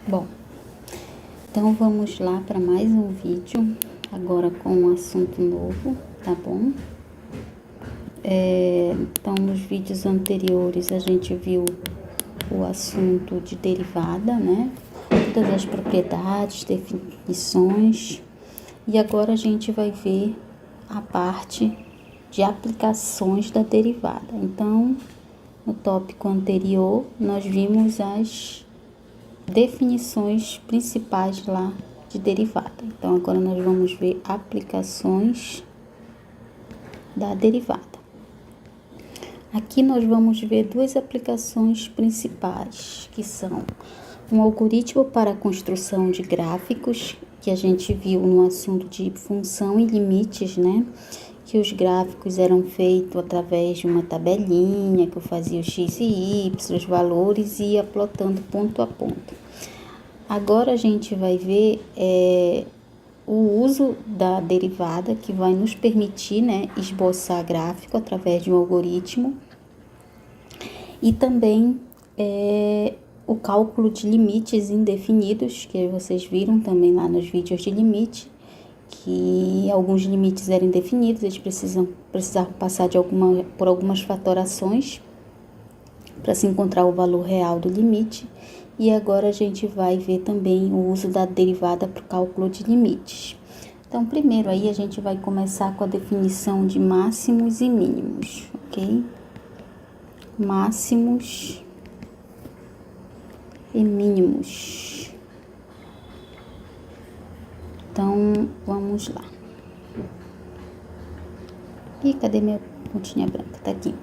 Bom, então vamos lá para mais um vídeo, agora com um assunto novo, tá bom? Então, nos vídeos anteriores a gente viu o assunto de derivada, né? Todas as propriedades, definições, e agora a gente vai ver a parte de aplicações da derivada. Então, no tópico anterior, nós vimos as definições principais lá de derivada. Então, agora nós vamos ver aplicações da derivada. Aqui nós vamos ver duas aplicações principais, que são um algoritmo para a construção de gráficos, que a gente viu no assunto de função e limites, né? Que os gráficos eram feitos através de uma tabelinha, que eu fazia o x e y, os valores, e ia plotando ponto a ponto. Agora a gente vai ver o uso da derivada, que vai nos permitir, né, esboçar gráfico através de um algoritmo, e também o cálculo de limites indefinidos, que vocês viram também lá nos vídeos de limite, que alguns limites eram indefinidos, eles precisavam passar por algumas fatorações para se encontrar o valor real do limite. E agora a gente vai ver também o uso da derivada para o cálculo de limites. Então, primeiro aí a gente vai começar com a definição de máximos e mínimos, ok? Máximos e mínimos. Então, vamos lá. E cadê minha pontinha branca? Tá aqui.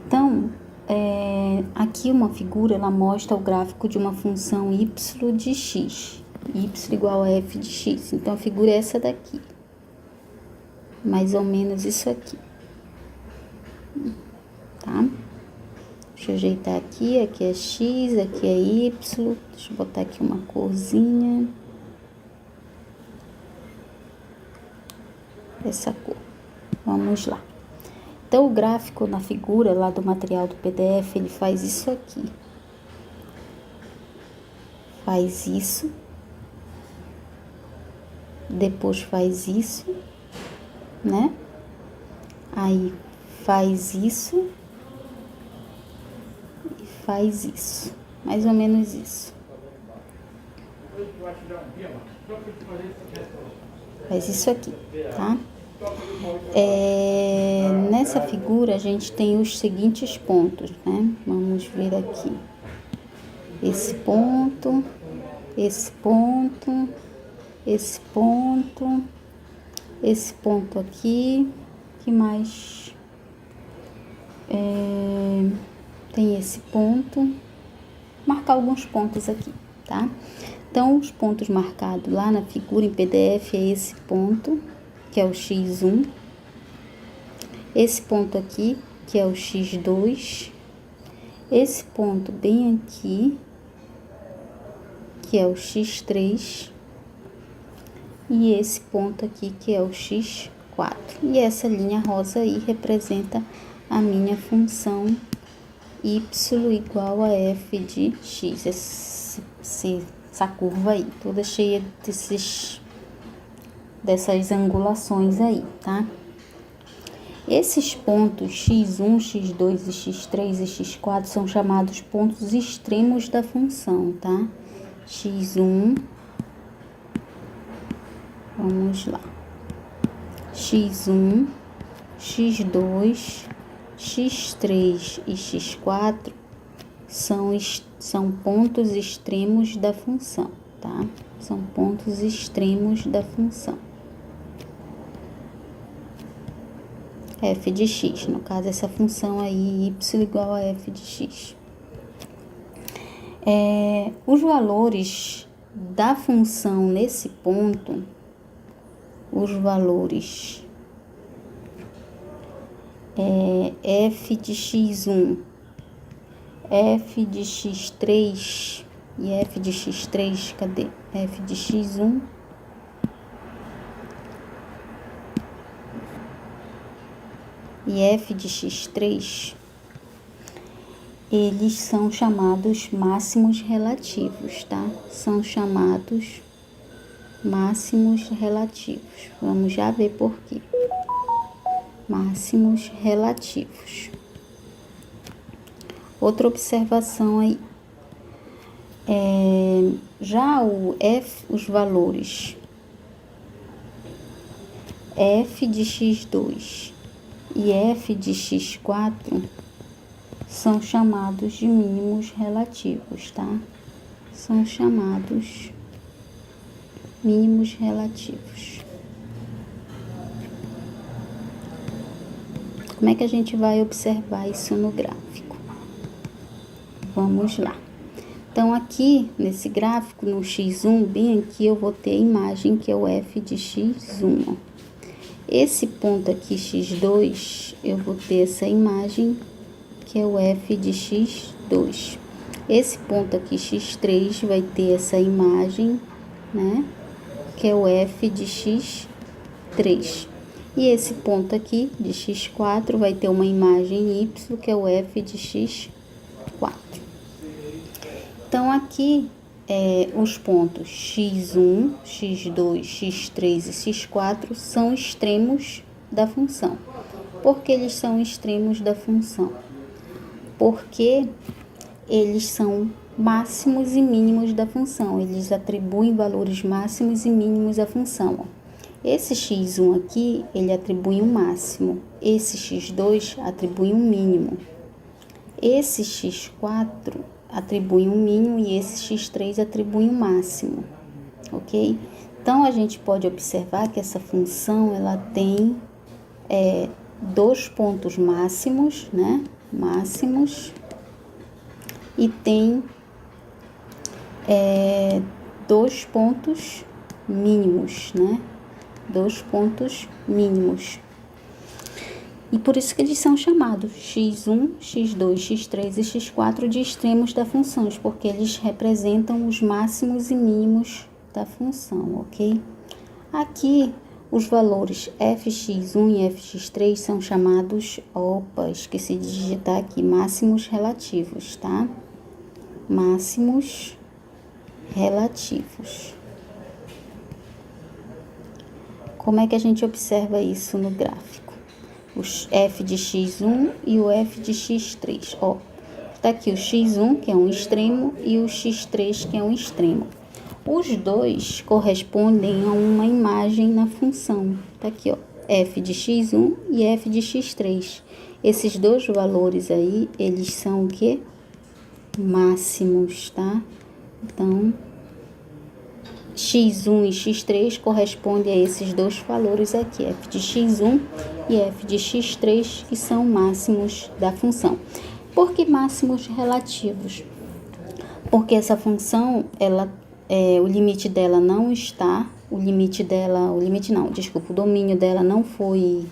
Então, aqui uma figura, ela mostra o gráfico de uma função y de x. Y igual a f de x. Então, a figura é essa daqui. Mais ou menos isso aqui. Tá? Deixa eu ajeitar aqui. Aqui é x, aqui é y. Deixa eu botar aqui uma corzinha. Essa cor. Vamos lá. Então, o gráfico na figura lá do material do PDF, ele faz isso aqui. Faz isso. Depois faz isso, né? Aí faz isso. E faz isso. Mais ou menos isso. Faz isso aqui, tá? Nessa figura a gente tem os seguintes pontos, né? Vamos ver aqui. Esse ponto, esse ponto, esse ponto, esse ponto aqui. Que mais? Tem esse ponto. Marcar alguns pontos aqui, tá? Então, os pontos marcados lá na figura em PDF é esse ponto, que é o x1, esse ponto aqui, que é o x2, esse ponto bem aqui, que é o x3, e esse ponto aqui, que é o x4. E essa linha rosa aí representa a minha função y igual a f de x, essa curva aí, toda cheia dessas angulações aí, tá? Esses pontos x1, x2 e x3 e x4 são chamados pontos extremos da função, tá? x1, vamos lá, x1, x2, x3 e x4 são pontos extremos da função, tá? São pontos extremos da função. F de x, no caso, essa função aí, y igual a f de x. Os valores da função nesse ponto, os valores f de x1, f de x3 e f de x3, cadê? F de x1 e f de x3, eles são chamados máximos relativos, tá? São chamados máximos relativos. Vamos já ver por quê. Máximos relativos. Outra observação aí. Já os valores f de x2 e f de x4 são chamados de mínimos relativos, tá? São chamados mínimos relativos. Como é que a gente vai observar isso no gráfico? Vamos lá. Então, aqui, nesse gráfico, no x1, bem aqui, eu vou ter a imagem que é o f de x1, ó. Esse ponto aqui, x2, eu vou ter essa imagem que é o f de x2. Esse ponto aqui, x3, vai ter essa imagem, né, que é o f de x3. E esse ponto aqui, de x4, vai ter uma imagem y, que é o f de x4. Então, aqui, os pontos x1, x2, x3 e x4 são extremos da função. Por que eles são extremos da função? Porque eles são máximos e mínimos da função. Eles atribuem valores máximos e mínimos à função, ó. Esse x1 aqui, ele atribui um máximo. Esse x2 atribui um mínimo. Esse x4 atribui um mínimo e esse x3 atribui um máximo, ok? Então, a gente pode observar que essa função, ela tem dois pontos máximos, né? Máximos. E tem dois pontos mínimos, né? Dois pontos mínimos. E por isso que eles são chamados x1, x2, x3 e x4 de extremos da função, porque eles representam os máximos e mínimos da função, ok? Aqui, os valores fx1 e fx3 são chamados, esqueci de digitar aqui, máximos relativos, tá? Máximos relativos. Como é que a gente observa isso no gráfico? Os f de x1 e o f de x3, ó. Tá aqui o x1, que é um extremo, e o x3, que é um extremo. Os dois correspondem a uma imagem na função. Tá aqui, ó, f de x1 e f de x3. Esses dois valores aí, eles são o quê? Máximos, tá? Então, x1 e x3 correspondem a esses dois valores aqui, f de x1 e f de x3, que são máximos da função. Por que máximos relativos? Porque essa função, o limite dela não está, o domínio dela não foi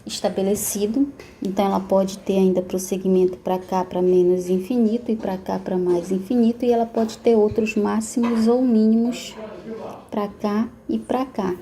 estabelecido, então ela pode ter ainda prosseguimento para cá para menos infinito e para cá para mais infinito, e ela pode ter outros máximos ou mínimos para cá e para cá.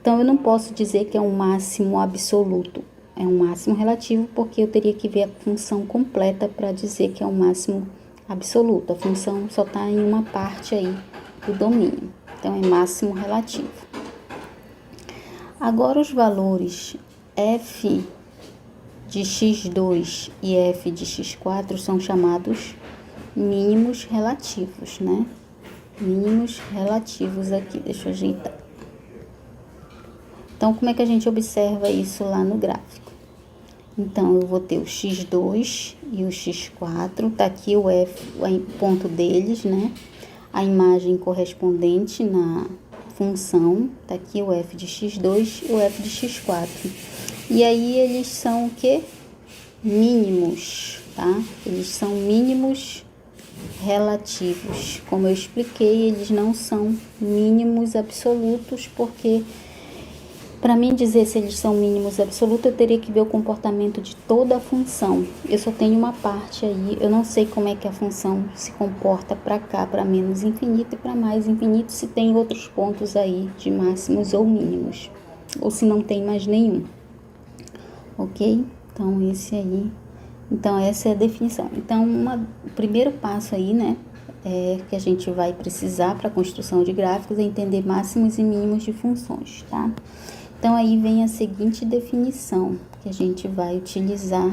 Então eu não posso dizer que é um máximo absoluto, é um máximo relativo, porque eu teria que ver a função completa para dizer que é um máximo absoluto. A função só está em uma parte aí do domínio, então é máximo relativo. Agora os valores f de x2 e f de x4 são chamados mínimos relativos, né? Mínimos relativos aqui, deixa eu ajeitar. Então, como é que a gente observa isso lá no gráfico? Então, eu vou ter o x2 e o x4, tá aqui o f, o ponto deles, né? A imagem correspondente na função, tá aqui o f de x2 e o f de x4. E aí, eles são o quê? Mínimos, tá? Eles são mínimos relativos. Como eu expliquei, eles não são mínimos absolutos, porque para mim dizer se eles são mínimos absolutos, eu teria que ver o comportamento de toda a função. Eu só tenho uma parte aí, eu não sei como é que a função se comporta para cá, para menos infinito e para mais infinito, se tem outros pontos aí de máximos ou mínimos, ou se não tem mais nenhum. Ok? Então, esse aí Então, essa é a definição. Então, o primeiro passo aí, né, que a gente vai precisar para a construção de gráficos é entender máximos e mínimos de funções, tá? Então, aí vem a seguinte definição que a gente vai utilizar